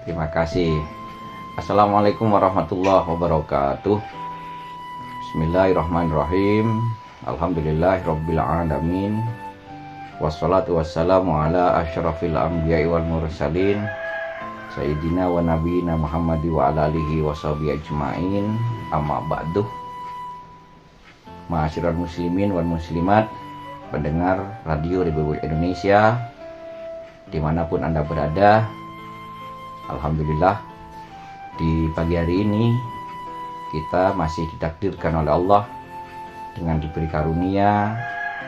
Terima kasih. Assalamualaikum warahmatullahi wabarakatuh. Bismillahirrahmanirrahim. Alhamdulillahirabbil alamin. Wassalatu wassalamu ala asyrafil anbiya'i wal mursalin Sayyidina wa nabiyina Muhammadi wa ala alihi wa sahbihi ajma'in. Amma ba'du. Ma'asyiral muslimin wal muslimat, pendengar Radio Republik Indonesia dimanapun Anda berada, alhamdulillah di pagi hari ini kita masih ditakdirkan oleh Allah dengan diberi karunia,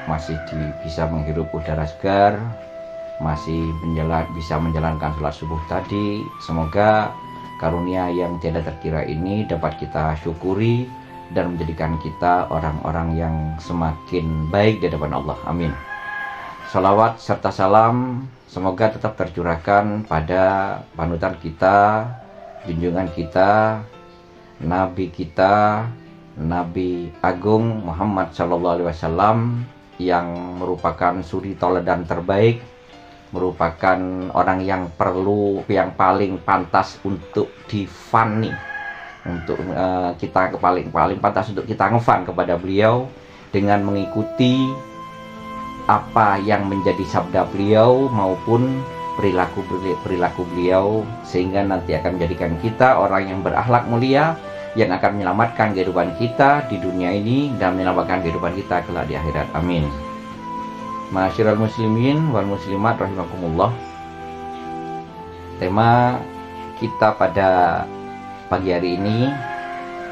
masih bisa menghirup udara segar, masih bisa menjalankan sholat subuh tadi. Semoga karunia yang tiada terkira ini dapat kita syukuri dan menjadikan kita orang-orang yang semakin baik di hadapan Allah. Amin. Salawat serta salam semoga tetap tercurahkan pada panutan kita, junjungan kita, Nabi kita, Nabi Agung Muhammad SAW, yang merupakan suri tauladan terbaik, merupakan orang yang paling pantas untuk difani, untuk kita paling pantas untuk kita ngefan kepada beliau dengan mengikuti apa yang menjadi sabda beliau maupun perilaku beliau, sehingga nanti akan menjadikan kita orang yang berakhlak mulia, yang akan menyelamatkan kehidupan kita di dunia ini dan menyelamatkan kehidupan kita kelak di akhirat. Amin. Ma'asyiral muslimin wal muslimat rahimakumullah. Tema kita pada pagi hari ini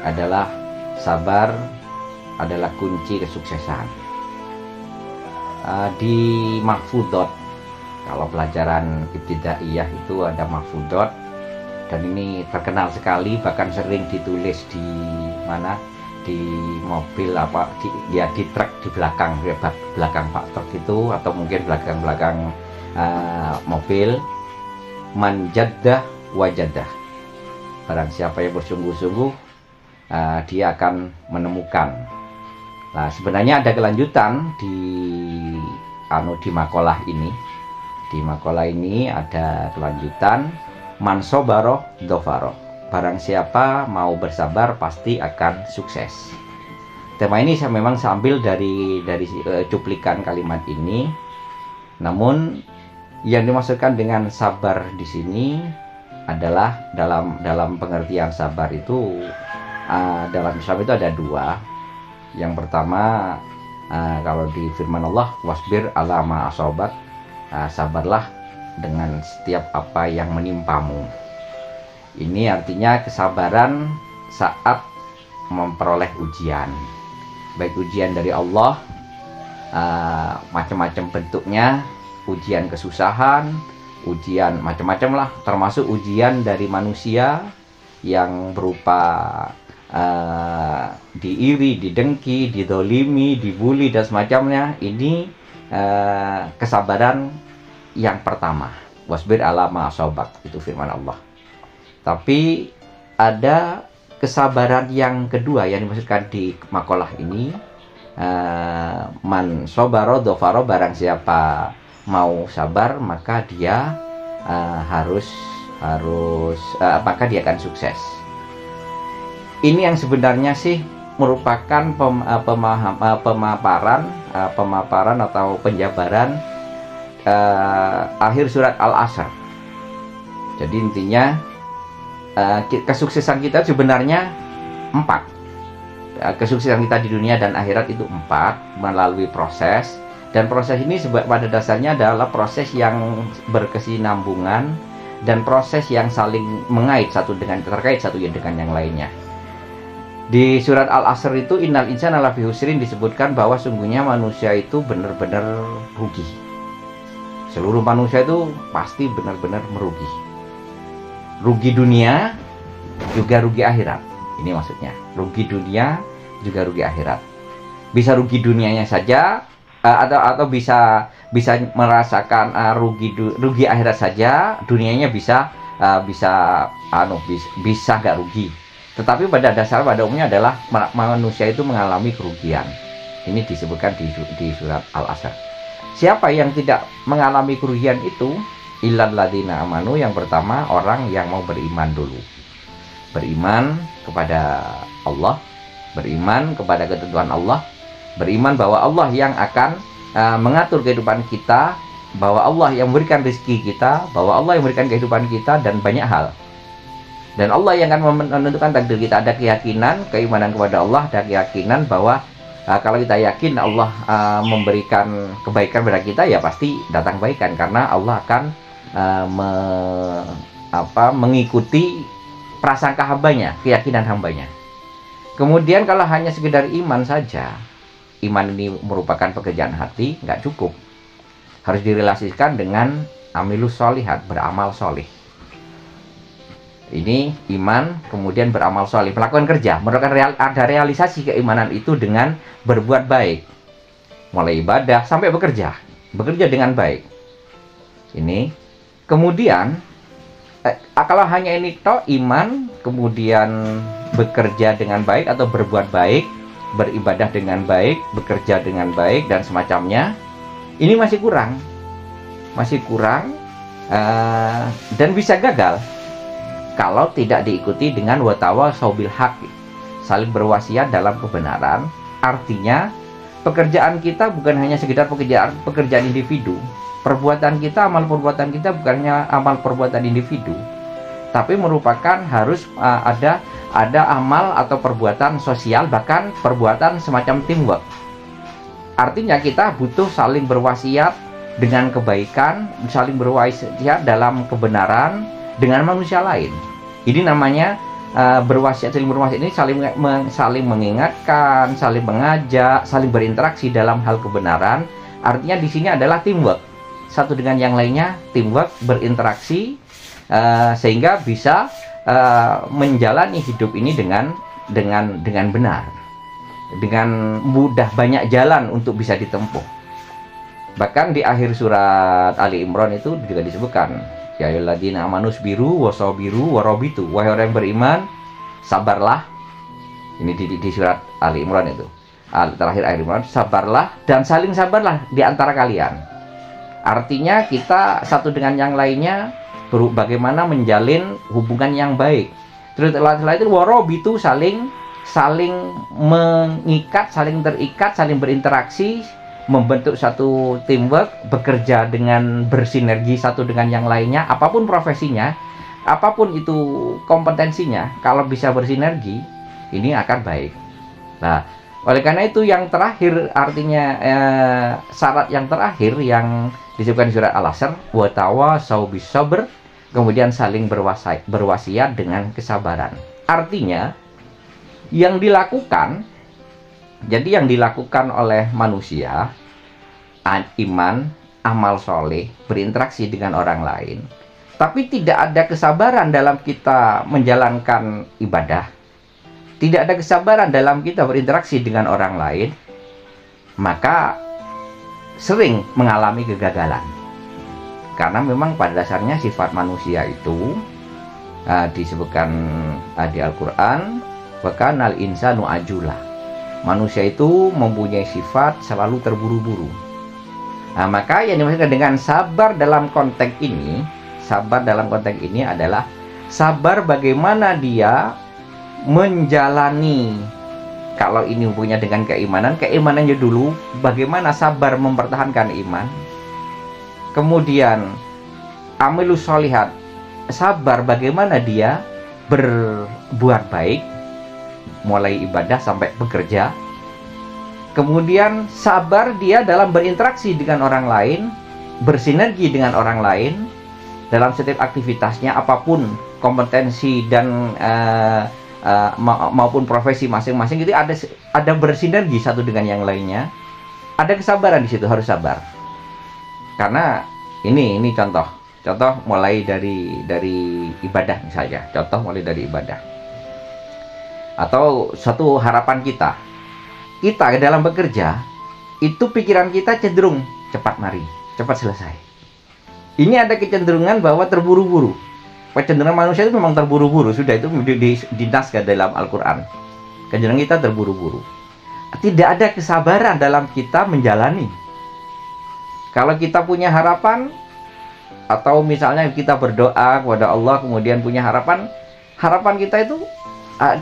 adalah sabar adalah kunci kesuksesan. Di mahfudot, kalau pelajaran ibtidaiyah itu ada mahfudot, dan ini terkenal sekali, bahkan sering ditulis di di mobil di truk di belakang pak truk itu, atau mungkin belakang mobil. Man jaddah wajadah, barang siapa yang bersungguh-sungguh dia akan menemukan. Nah, sebenarnya ada kelanjutan di makalah ini. Di makalah ini ada kelanjutan. Man sobaro dofaro, barang siapa mau bersabar pasti akan sukses. Tema ini saya memang ambil dari cuplikan kalimat ini. Namun yang dimaksudkan dengan sabar di sini adalah dalam pengertian sabar itu, dalam Islam itu ada dua. Yang pertama, kalau di firman Allah, wasbir ala ma asobat, sabarlah dengan setiap apa yang menimpamu. Ini artinya kesabaran saat memperoleh ujian, baik ujian dari Allah, macam-macam bentuknya, ujian kesusahan, ujian macam-macam lah, termasuk ujian dari manusia yang berupa diiri, didengki, didolimi, dibully dan semacamnya. Ini kesabaran yang pertama, wasbir ala ma asobak, itu firman Allah. Tapi ada kesabaran yang kedua yang dimaksudkan di makalah ini, man sobaro dofaro, barang siapa mau sabar maka dia maka dia akan sukses. Ini yang sebenarnya sih merupakan pemaparan atau penjabaran akhir surat Al-Asr. Jadi intinya kesuksesan kita sebenarnya 4. Kesuksesan kita di dunia dan akhirat itu 4, melalui proses. Dan proses ini pada dasarnya adalah proses yang berkesinambungan dan proses yang saling terkait satu dengan yang lainnya. Di surat Al-Asr itu, innal insana lafi husrin, disebutkan bahwa sungguhnya manusia itu benar-benar rugi. Seluruh manusia itu pasti benar-benar merugi. Rugi dunia juga rugi akhirat. Ini maksudnya, rugi dunia juga rugi akhirat. Bisa rugi dunianya saja, atau bisa merasakan rugi akhirat saja, dunianya bisa nggak rugi. Tetapi pada umumnya adalah manusia itu mengalami kerugian. Ini disebutkan di surat Al-Asr. Siapa yang tidak mengalami kerugian Illal ladzina amanu, yang pertama orang yang mau beriman dulu. Beriman kepada Allah, beriman kepada ketentuan Allah, beriman bahwa Allah yang akan mengatur kehidupan kita, bahwa Allah yang memberikan rezeki kita, bahwa Allah yang memberikan kehidupan kita, dan banyak hal. Dan Allah yang akan menentukan takdir kita. Ada keyakinan, keimanan kepada Allah, ada keyakinan bahwa kalau kita yakin Allah memberikan kebaikan kepada kita, ya pasti datang kebaikan, karena Allah akan mengikuti prasangka hambanya, keyakinan hambanya. Kemudian kalau hanya sekedar iman saja, iman ini merupakan pekerjaan hati, nggak cukup. Harus direlasikan dengan amilus sholihat, beramal solih. Ini iman, kemudian beramal solih, melakukan kerja, ada realisasi keimanan itu dengan berbuat baik, mulai ibadah sampai bekerja dengan baik. Ini kemudian kalau hanya ini toh iman, kemudian bekerja dengan baik atau berbuat baik, beribadah dengan baik, bekerja dengan baik, dan semacamnya, ini masih kurang, dan bisa gagal kalau tidak diikuti dengan watawasau bil haq, saling berwasiat dalam kebenaran. Artinya pekerjaan kita bukan hanya sekedar pekerjaan individu. Perbuatan kita, amal perbuatan kita bukannya amal perbuatan individu, tapi merupakan harus ada amal atau perbuatan sosial, bahkan perbuatan semacam teamwork. Artinya kita butuh saling berwasiat dengan kebaikan, saling berwasiat dalam kebenaran dengan manusia lain. Ini namanya berwasiat, saling berwasiat ini saling mengingatkan, saling mengajak, saling berinteraksi dalam hal kebenaran. Artinya di sini adalah teamwork. Satu dengan yang lainnya, teamwork, berinteraksi, sehingga bisa menjalani hidup ini dengan benar, dengan mudah, banyak jalan untuk bisa ditempuh. Bahkan di akhir surat Ali Imran itu juga disebutkan, ya ayyuhalladzina amanu sabiru wasabiru warabitu, wahai orang yang beriman, sabarlah. Ini di surat Ali Imran itu, terakhir Ali Imran, sabarlah dan saling sabarlah di antara kalian. Artinya kita satu dengan yang lainnya bagaimana menjalin hubungan yang baik. Terus setelah itu warabitu, saling mengikat, saling terikat, saling berinteraksi, membentuk satu teamwork, bekerja dengan bersinergi satu dengan yang lainnya, apapun profesinya, apapun itu kompetensinya, kalau bisa bersinergi, ini akan baik. Nah, oleh karena itu yang terakhir, artinya syarat yang terakhir yang disebutkan di surat Al-Asr, wa tawasau bis sabr, kemudian saling berwasiat dengan kesabaran. Artinya yang dilakukan, jadi yang dilakukan oleh manusia, iman, amal soleh, berinteraksi dengan orang lain, tapi tidak ada kesabaran dalam kita menjalankan ibadah, tidak ada kesabaran dalam kita berinteraksi dengan orang lain, maka sering mengalami kegagalan. Karena memang pada dasarnya sifat manusia itu disebutkan di Al-Quran, wa kanal insanu ajula. Manusia itu mempunyai sifat selalu terburu-buru. Nah, maka yang dimaksudkan dengan sabar dalam konteks ini, adalah sabar bagaimana dia menjalani. Kalau ini hubungannya dengan keimanannya dulu, bagaimana sabar mempertahankan iman. Kemudian amilus sholihat, sabar bagaimana dia berbuat baik, mulai ibadah sampai bekerja. Kemudian sabar dia dalam berinteraksi dengan orang lain, bersinergi dengan orang lain dalam setiap aktivitasnya, apapun kompetensi dan maupun profesi masing-masing, itu ada bersinergi satu dengan yang lainnya. Ada kesabaran di situ, harus sabar. Karena ini contoh mulai dari ibadah misalnya. Contoh mulai dari ibadah. Atau satu harapan kita dalam bekerja, itu pikiran kita cenderung cepat selesai. Ini ada kecenderungan bahwa terburu-buru. Kecenderungan manusia itu memang terburu-buru, sudah itu dinaskan dalam Al-Quran. Kecenderungan kita terburu-buru. Tidak ada kesabaran dalam kita menjalani. Kalau kita punya harapan, atau misalnya kita berdoa kepada Allah kemudian punya harapan kita itu,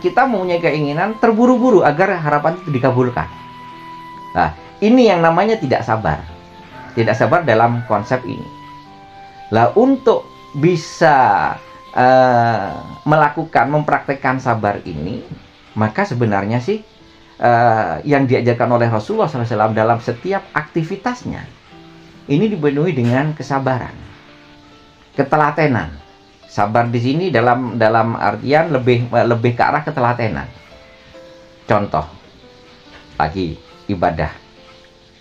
kita mempunyai keinginan terburu-buru agar harapan itu dikabulkan. Nah, ini yang namanya tidak sabar. Tidak sabar dalam konsep ini. Lah, untuk bisa mempraktekkan sabar ini, maka sebenarnya sih yang diajarkan oleh Rasulullah SAW dalam setiap aktivitasnya ini dipenuhi dengan kesabaran, ketelatenan. Sabar di sini dalam artian lebih ke arah ketelatenan. Contoh lagi ibadah,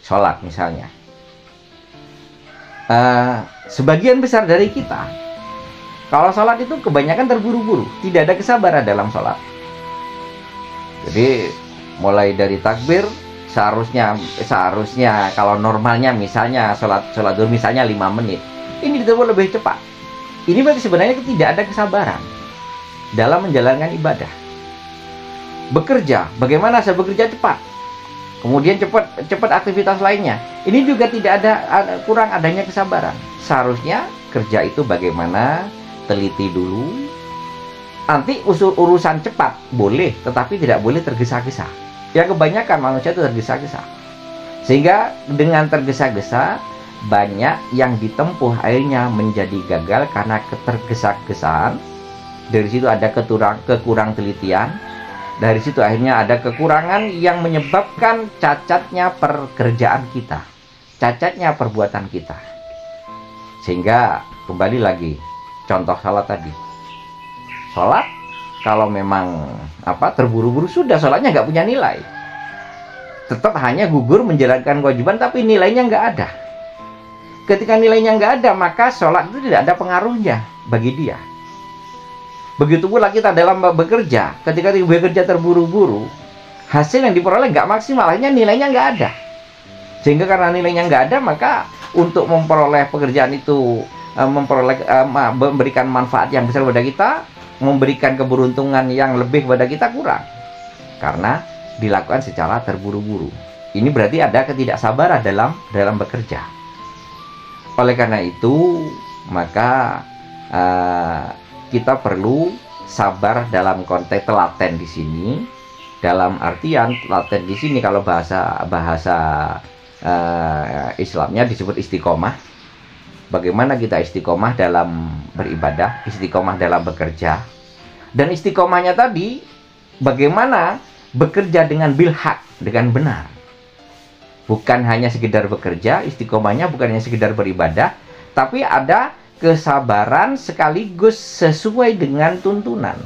sholat misalnya. Sebagian besar dari kita kalau sholat itu kebanyakan terburu-buru, tidak ada kesabaran dalam sholat. Jadi mulai dari takbir, seharusnya kalau normalnya misalnya sholat zuhur misalnya 5 menit, ini ditempuh lebih cepat. Ini berarti sebenarnya tidak ada kesabaran dalam menjalankan ibadah. Bekerja, bagaimana saya bekerja cepat, kemudian cepat aktivitas lainnya. Ini juga tidak kurang adanya kesabaran. Seharusnya kerja itu bagaimana teliti dulu. Nanti urusan cepat boleh, tetapi tidak boleh tergesa-gesa. Yang kebanyakan manusia itu tergesa-gesa. Sehingga dengan tergesa-gesa banyak yang ditempuh akhirnya menjadi gagal karena ketergesa-gesaan. Dari situ ada kekurang telitian. Dari situ akhirnya ada kekurangan yang menyebabkan cacatnya pekerjaan kita, cacatnya perbuatan kita. Sehingga kembali lagi contoh salat tadi. Sholat kalau memang terburu-buru, sudah sholatnya nggak punya nilai. Tetap hanya gugur menjalankan kewajiban, tapi nilainya nggak ada. Ketika nilainya nggak ada, maka sholat itu tidak ada pengaruhnya bagi dia. Begitu pula kita dalam bekerja. Ketika bekerja terburu-buru, hasil yang diperoleh nggak maksimal, akhirnya nilainya nggak ada. Sehingga karena nilainya nggak ada, maka untuk memperoleh pekerjaan itu, memberikan manfaat yang besar pada kita, memberikan keberuntungan yang lebih pada kita, kurang karena dilakukan secara terburu-buru. Ini berarti ada ketidaksabaran dalam bekerja. Oleh karena itu, maka kita perlu sabar dalam konteks telaten di sini. Dalam artian telaten di sini kalau bahasa Islamnya disebut istiqomah. Bagaimana kita istiqomah dalam beribadah, istiqomah dalam bekerja. Dan istiqomahnya tadi, bagaimana bekerja dengan bilhaq, dengan benar. Bukan hanya sekedar bekerja, istiqomahnya bukan hanya sekedar beribadah, tapi ada kesabaran sekaligus sesuai dengan tuntunan.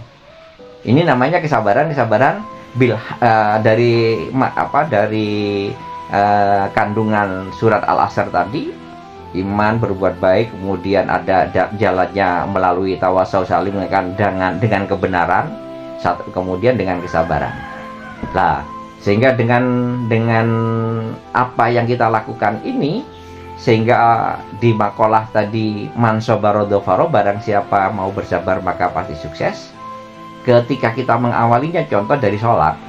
Ini namanya kesabaran dari kandungan surat Al-Asr tadi. Iman, berbuat baik, kemudian ada jalannya melalui tawasau salim dengan kebenaran, kemudian dengan kesabaran. Nah, sehingga dengan apa yang kita lakukan ini, sehingga di makalah tadi man sabara dhafara, barang siapa mau bersabar maka pasti sukses. Ketika kita mengawalinya, contoh dari sholat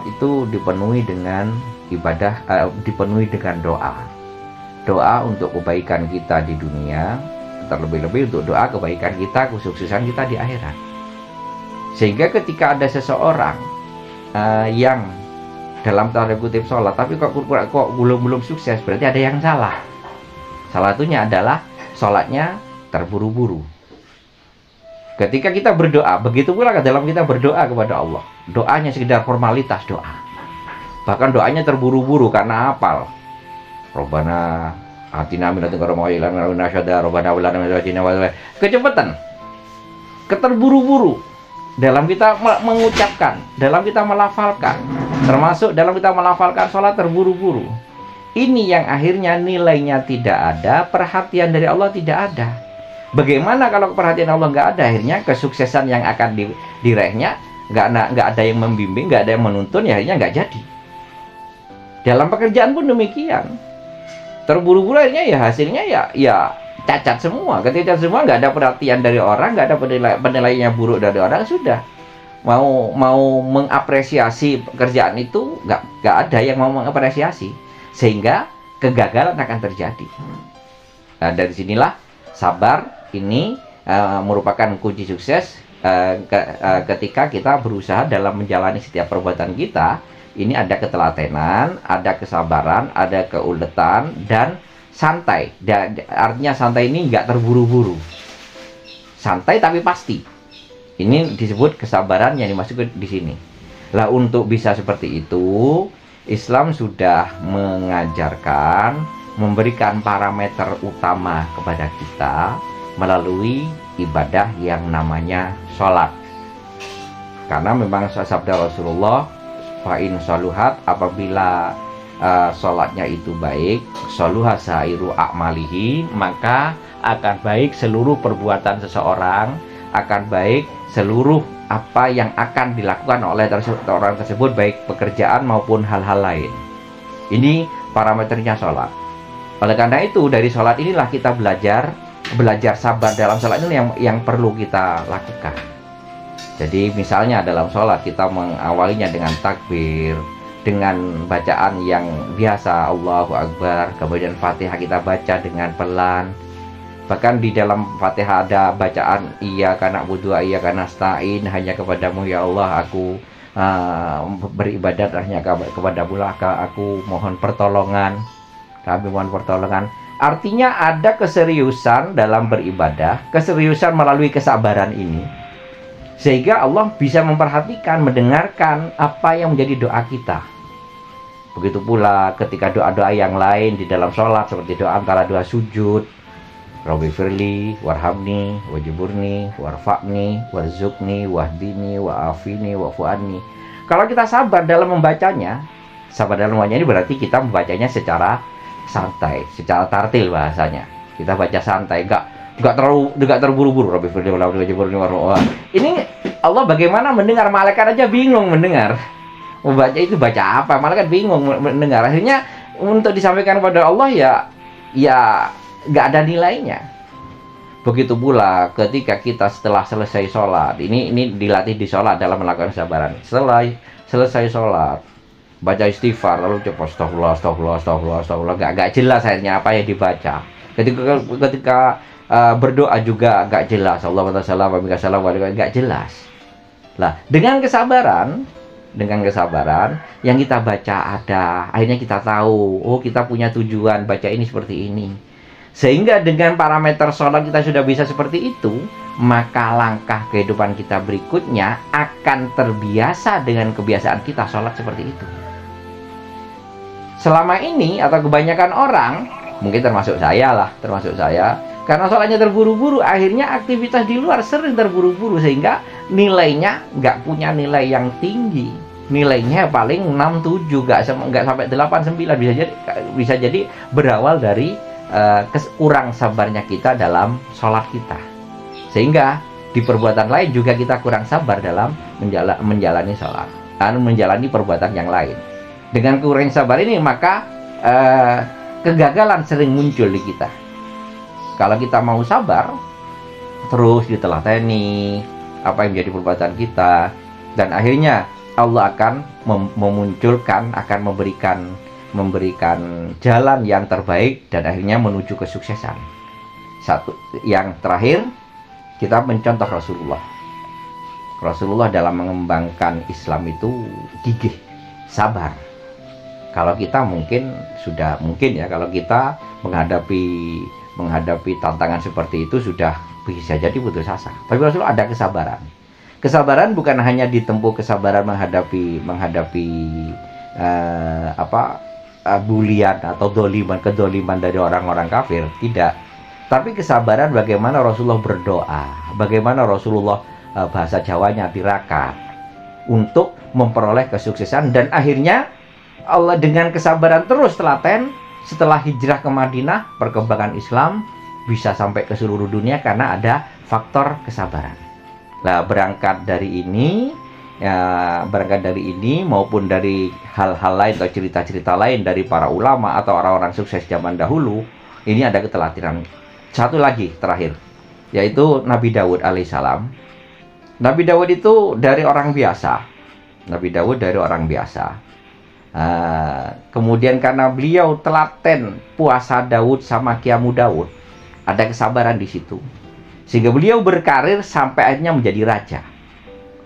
itu dipenuhi dengan ibadah, dipenuhi dengan doa untuk kebaikan kita di dunia, terlebih-lebih untuk doa kebaikan kita, kesuksesan kita di akhirat. Sehingga ketika ada seseorang yang dalam tanda kutip sholat tapi kok belum sukses, berarti ada yang salah. Salah satunya adalah sholatnya terburu-buru. Ketika kita berdoa, begitu pula dalam kita berdoa kepada Allah, doanya sekedar formalitas doa. Bahkan doanya terburu-buru karena hafal. Robbana atina min ladunka rahmah wa hab lana syada robbana wa lana min azwajina wa kecepatan, keterburu-buru dalam kita mengucapkan, dalam kita melafalkan, termasuk dalam kita melafalkan sholat terburu-buru. Ini yang akhirnya nilainya tidak ada, perhatian dari Allah tidak ada. Bagaimana kalau perhatian Allah nggak ada, akhirnya kesuksesan yang akan diraihnya nggak ada yang membimbing, nggak ada yang menuntun, ya akhirnya nggak jadi. Dalam pekerjaan pun demikian. Terburu-buru akhirnya ya hasilnya ya cacat semua. Ketika cacat semua, nggak ada perhatian dari orang, nggak ada penilaiannya buruk dari orang, sudah mau mengapresiasi pekerjaan itu nggak ada yang mau mengapresiasi, sehingga kegagalan akan terjadi. Dari sinilah sabar ini merupakan kunci sukses ketika kita berusaha dalam menjalani setiap perbuatan kita. Ini ada ketelatenan, ada kesabaran, ada keuletan, dan santai. Artinya santai ini nggak terburu-buru. Santai tapi pasti. Ini disebut kesabaran yang dimaksud di sini. Lah, untuk bisa seperti itu, Islam sudah mengajarkan, memberikan parameter utama kepada kita melalui ibadah yang namanya sholat. Karena memang sabda Rasulullah, fa'in sholuhat, apabila sholatnya itu baik, sholuha sairu a'malihi, maka akan baik seluruh perbuatan seseorang, akan baik seluruh apa yang akan dilakukan oleh orang tersebut, baik pekerjaan maupun hal-hal lain. Ini parameternya sholat. Oleh karena itu, dari sholat inilah kita belajar sabar dalam sholat ini yang perlu kita lakukan. Jadi misalnya dalam sholat kita mengawalinya dengan takbir, dengan bacaan yang biasa, Allahu Akbar, kemudian Fatihah kita baca dengan pelan. Bahkan di dalam Fatihah ada bacaan Iyyaka na'budu wa iyyaka nasta'in, hanya kepadamu ya Allah aku beribadat, hanya kepadamu lah aku mohon pertolongan, kami mohon pertolongan. Artinya ada keseriusan dalam beribadah, keseriusan melalui kesabaran ini, sehingga Allah bisa memperhatikan, mendengarkan apa yang menjadi doa kita. Begitu pula ketika doa-doa yang lain di dalam sholat, seperti doa antara dua sujud, Rabbi firli, warhamni, wajiburni, warfa'ni, warzuqni, wahdini, wa'afini, wa'fu'ani. Kalau kita sabar dalam membacanya, sabar dalam membacanya ini berarti kita membacanya secara santai, secara tartil bahasanya. Kita baca santai, enggak terburu-buru. Rabbi firli, wajiburni, warfa'ni. Ini Allah bagaimana mendengar, malaikat aja bingung mendengar. Membaca itu baca apa? Malaikat bingung mendengar. Akhirnya untuk disampaikan kepada Allah ya nggak ada nilainya. Begitu pula ketika kita setelah selesai sholat, ini dilatih di sholat dalam melakukan kesabaran. Setelah selesai sholat, baca istighfar, lalu coba astagfirullah, nggak jelas akhirnya apa yang dibaca. Ketika berdoa juga nggak jelas, Allahumma shalli wa sallam, nggak jelas. Lah, dengan kesabaran yang kita baca ada, akhirnya kita tahu, oh kita punya tujuan baca ini seperti ini. Sehingga dengan parameter sholat kita sudah bisa seperti itu, maka langkah kehidupan kita berikutnya akan terbiasa dengan kebiasaan kita sholat seperti itu. Selama ini atau kebanyakan orang, mungkin termasuk saya, karena sholatnya terburu-buru, akhirnya aktivitas di luar sering terburu-buru, sehingga nilainya nggak punya nilai yang tinggi. Nilainya paling 6-7, nggak sampai 8-9. Bisa jadi berawal dari kurang sabarnya kita dalam sholat kita. Sehingga di perbuatan lain juga kita kurang sabar dalam menjalani sholat, menjalani perbuatan yang lain. Dengan kurang sabar ini, maka kegagalan sering muncul di kita. Kalau kita mau sabar, terus ditelateni apa yang menjadi perbuatan kita, dan akhirnya Allah akan memunculkan, akan memberikan jalan yang terbaik, dan akhirnya menuju kesuksesan. Satu, yang terakhir, kita mencontoh Rasulullah dalam mengembangkan Islam itu gigih, sabar. Kalau kita kalau kita menghadapi tantangan seperti itu sudah bisa jadi putus asa. Tapi Rasulullah ada kesabaran. Kesabaran bukan hanya ditempuh kesabaran menghadapi bulian atau kedoliman dari orang-orang kafir, tidak. Tapi kesabaran bagaimana Rasulullah berdoa, bagaimana Rasulullah bahasa Jawanya tirakat untuk memperoleh kesuksesan, dan akhirnya Allah dengan kesabaran terus telaten. Setelah hijrah ke Madinah, perkembangan Islam bisa sampai ke seluruh dunia karena ada faktor kesabaran. Nah, berangkat dari ini maupun dari hal-hal lain atau cerita-cerita lain dari para ulama atau orang-orang sukses zaman dahulu, ini ada keteladanan. Satu lagi terakhir, yaitu Nabi Daud alaihissalam. Nabi Daud itu dari orang biasa. Kemudian karena beliau telaten puasa Daud sama Qiyamu Daud, ada kesabaran di situ. Sehingga beliau berkarir sampai akhirnya menjadi raja.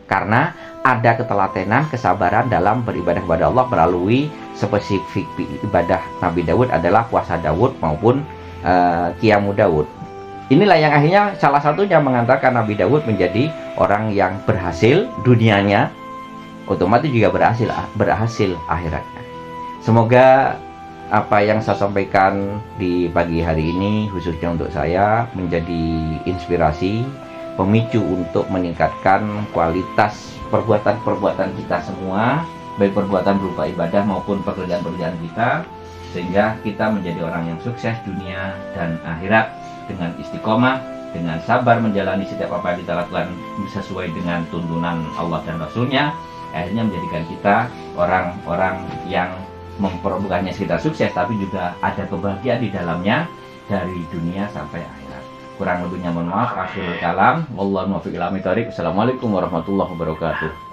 Karena ada ketelatenan, kesabaran dalam beribadah kepada Allah melalui spesifik ibadah Nabi Daud adalah puasa Daud maupun Qiyamu Daud. Inilah yang akhirnya salah satunya mengantarkan Nabi Daud menjadi orang yang berhasil dunianya, otomatis juga berhasil akhiratnya. Semoga apa yang saya sampaikan di pagi hari ini khususnya untuk saya menjadi inspirasi, pemicu untuk meningkatkan kualitas perbuatan-perbuatan kita semua, baik perbuatan berupa ibadah maupun pekerjaan-pekerjaan kita, sehingga kita menjadi orang yang sukses dunia dan akhirat dengan istiqomah, dengan sabar menjalani setiap apa yang kita lakukan sesuai dengan tuntunan Allah dan Rasulnya, akhirnya menjadikan kita orang-orang yang bukannya sekedar sukses, tapi juga ada kebahagiaan di dalamnya dari dunia sampai akhirat. Kurang lebihnya mohon maaf. Akhirul kalam. Wallahu muwaffiq ila aqwamit thoriq. Assalamualaikum warahmatullahi wabarakatuh.